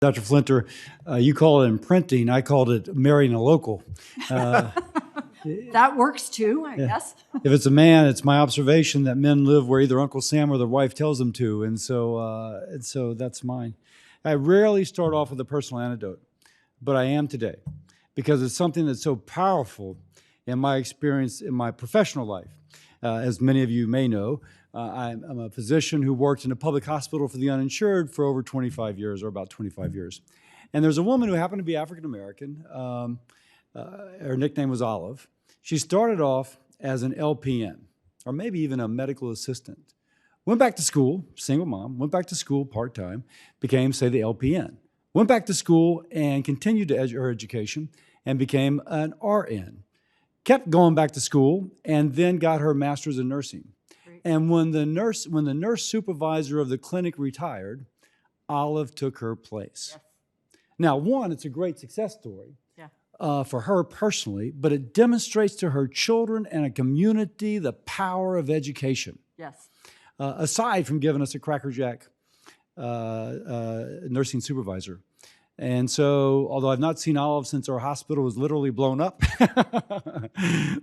Dr. Flinter, you call it imprinting. I called it marrying a local. That works too, I guess. If it's a man, it's my observation that men live where either Uncle Sam or their wife tells them to, and so that's mine. I rarely start off with a personal anecdote, but I am today because it's something that's so powerful in my experience in my professional life. As many of you may know, I'm a physician who worked in a public hospital for the uninsured for over 25 years, or about 25 years. And there's a woman who happened to be African American. Her nickname was Olive. She started off as an LPN, or maybe even a medical assistant. Went back to school, single mom, went back to school part-time, became, say, the LPN. Went back to school and continued her education and became an RN. Kept going back to school and then got her master's in nursing. Great. And when the nurse supervisor of the clinic retired, Olive took her place. Yes. Now, one, it's a great success story. Yeah. For her personally, but it demonstrates to her children and a community the power of education. Yes. Aside from giving us a crackerjack nursing supervisor. And so, although I've not seen Olive since our hospital was literally blown up,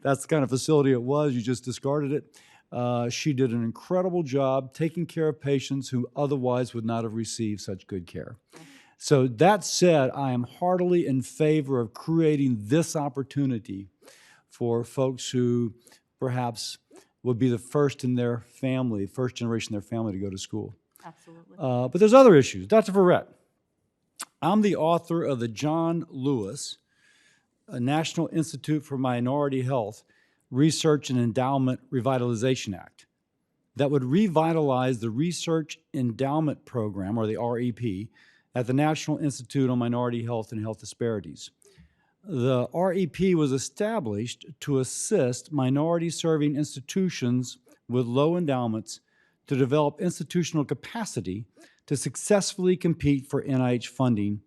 that's the kind of facility it was, you just discarded it. She did an incredible job taking care of patients who otherwise would not have received such good care. So that said, I am heartily in favor of creating this opportunity for folks who perhaps would be the first in their family, first generation in their family to go to school. Absolutely. But there's other issues. Dr. Verrett, I'm the author of the John Lewis National Institute for Minority Health Research and Endowment Revitalization Act that would revitalize the Research Endowment Program, or the REP, at the National Institute on Minority Health and Health Disparities. The REP was established to assist minority-serving institutions with low endowments to develop institutional capacity to successfully compete for NIH funding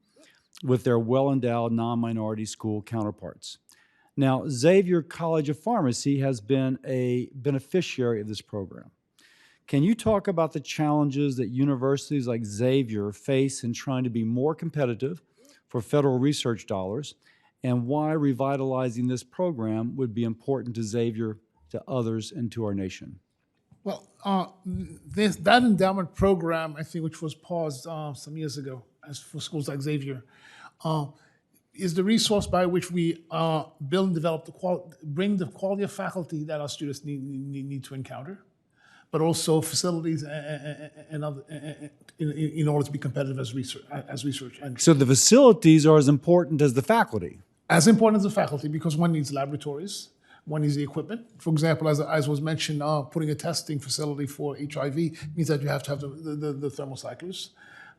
with their well-endowed non-minority school counterparts. Now, Xavier College of Pharmacy has been a beneficiary of this program. Can you talk about the challenges that universities like Xavier face in trying to be more competitive for federal research dollars, and why revitalizing this program would be important to Xavier, to others, and to our nation? Well, that endowment program, I think, which was paused some years ago as for schools like Xavier, is the resource by which we build and develop bring the quality of faculty that our students need to encounter, but also facilities and other, in order to be competitive as research. And So the facilities are as important as the faculty. as important as the faculty, because one needs laboratories, one needs the equipment. For example, as was mentioned, putting a testing facility for HIV means that you have to have the thermocyclers.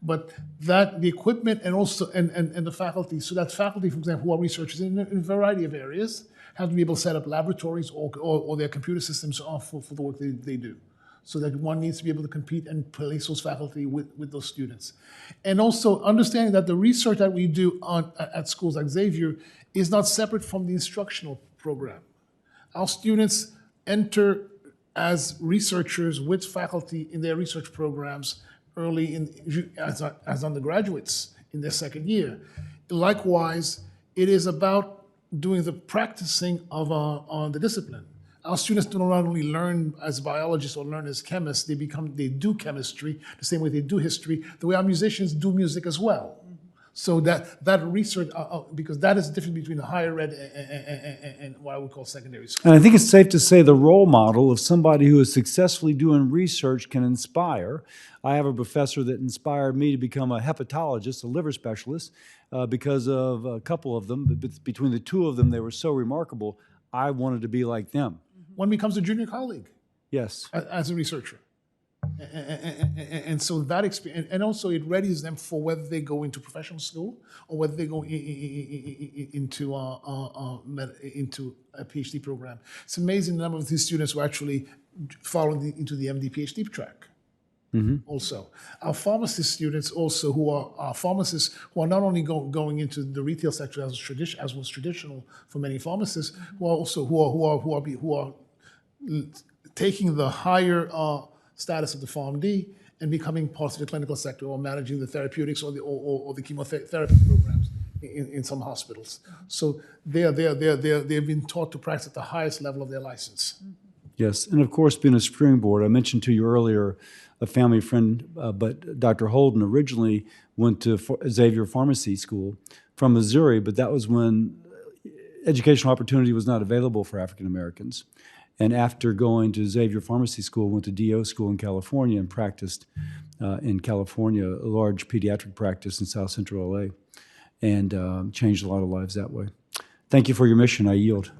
But the equipment and also and the faculty, so that faculty, for example, who are researchers in a variety of areas, have to be able to set up laboratories or their computer systems for the work they do. So that one needs to be able to compete and place those faculty with those students. And also understanding that the research that we do at schools like Xavier is not separate from the instructional program. Our students enter as researchers with faculty in their research programs early as undergraduates in their second year. Likewise, it is about doing the practicing of the discipline. Our students do not only learn as biologists or learn as chemists, they do chemistry the same way they do history, the way our musicians do music as well. So that research, because that is the difference between the higher ed and what I would call secondary school. And I think it's safe to say the role model of somebody who is successfully doing research can inspire. I have a professor that inspired me to become a hepatologist, a liver specialist, because of a couple of them. But between the two of them, they were so remarkable, I wanted to be like them. One becomes a junior colleague. Yes. As a researcher. And so that experience, and also it readies them for whether they go into professional school or whether they go into a PhD program. It's amazing the number of these students who actually fall into the MD PhD track. Mm-hmm. Also, our pharmacist students also who are pharmacists who are not only going into the retail sector as was traditional for many pharmacists, who are also who are taking the higher status of the PharmD and becoming part of the clinical sector or managing the therapeutics or the chemotherapy programs in some hospitals. So they've been taught to practice at the highest level of their license. Yes, and of course, being a springboard, I mentioned to you earlier a family friend, but Dr. Holden originally went to Xavier Pharmacy School from Missouri, but that was when educational opportunity was not available for African Americans. And after going to Xavier Pharmacy School, went to DO school in California and practiced in California, a large pediatric practice in South Central LA, and changed a lot of lives that way. Thank you for your mission. I yield.